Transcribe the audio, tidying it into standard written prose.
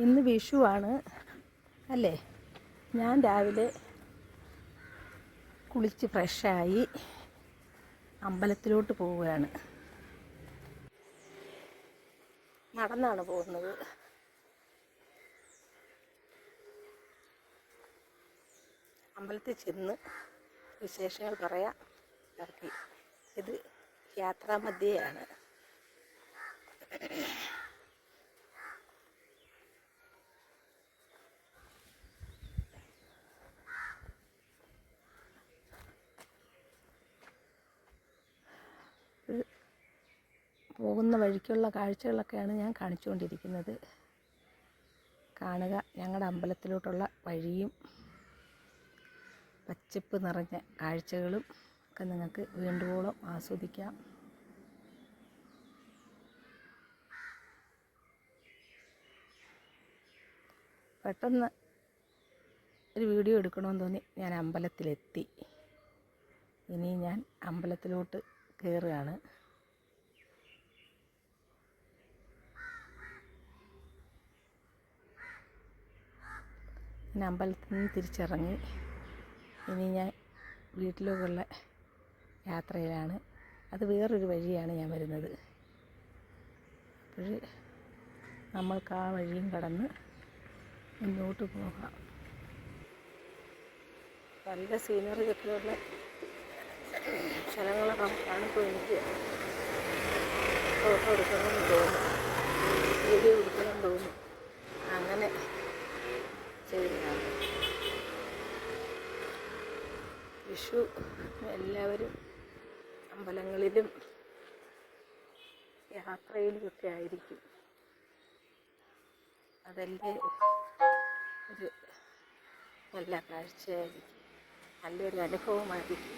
ഇന്ന് വിഷുവാണ് അല്ലേ. ഞാൻ രാവിലെ കുളിച്ച് ഫ്രഷായി അമ്പലത്തിലോട്ട് പോവുകയാണ്. നടന്നാണ് പോകുന്നത്. അമ്പലത്തിൽ ചെന്ന് വിശേഷങ്ങൾ പറയാം. ഇത് യാത്രാമധ്യയാണ്. പോകുന്ന വഴിക്കുള്ള കാഴ്ചകളൊക്കെയാണ് ഞാൻ കാണിച്ചുകൊണ്ടിരിക്കുന്നത്. കാണുക. ഞങ്ങളുടെ അമ്പലത്തിലോട്ടുള്ള വഴിയും പച്ചപ്പ് നിറഞ്ഞ കാഴ്ചകളും ഒക്കെ നിങ്ങൾക്ക് വേണ്ടുവോളം ആസ്വദിക്കാം. പെട്ടെന്ന് ഒരു വീഡിയോ എടുക്കണമെന്ന് തോന്നി ഞാൻ അമ്പലത്തിലെത്തി. ഇനി ഞാൻ അമ്പലത്തിലോട്ട് കയറുകയാണ്. ഞാൻ അമ്പലത്തിൽ നിന്ന് തിരിച്ചിറങ്ങി. ഇനി ഞാൻ വീട്ടിലേക്കുള്ള യാത്രയിലാണ്. അത് വേറൊരു വഴിയാണ് ഞാൻ വരുന്നത്. അപ്പോൾ നമ്മൾക്ക് ആ വഴിയും കടന്ന് മുന്നോട്ട് പോകാം. നല്ല സീനറിയൊക്കെയുള്ള സ്ഥലങ്ങളൊക്കെ കാണുമ്പോൾ എനിക്ക് ഫോട്ടോ എടുക്കണമെന്ന് തോന്നും, വീഡിയോ എടുക്കണമെന്ന് തോന്നും. അങ്ങനെ ചെയ്യുന്നതാണ്. വിഷു എല്ലാവരും അമ്പലങ്ങളിലും യാത്രയിലുമൊക്കെ ആയിരിക്കും. അതല്ലേ ഒരു നല്ല കാഴ്ചയായിരിക്കും, നല്ലൊരു അനുഭവമായിരിക്കും.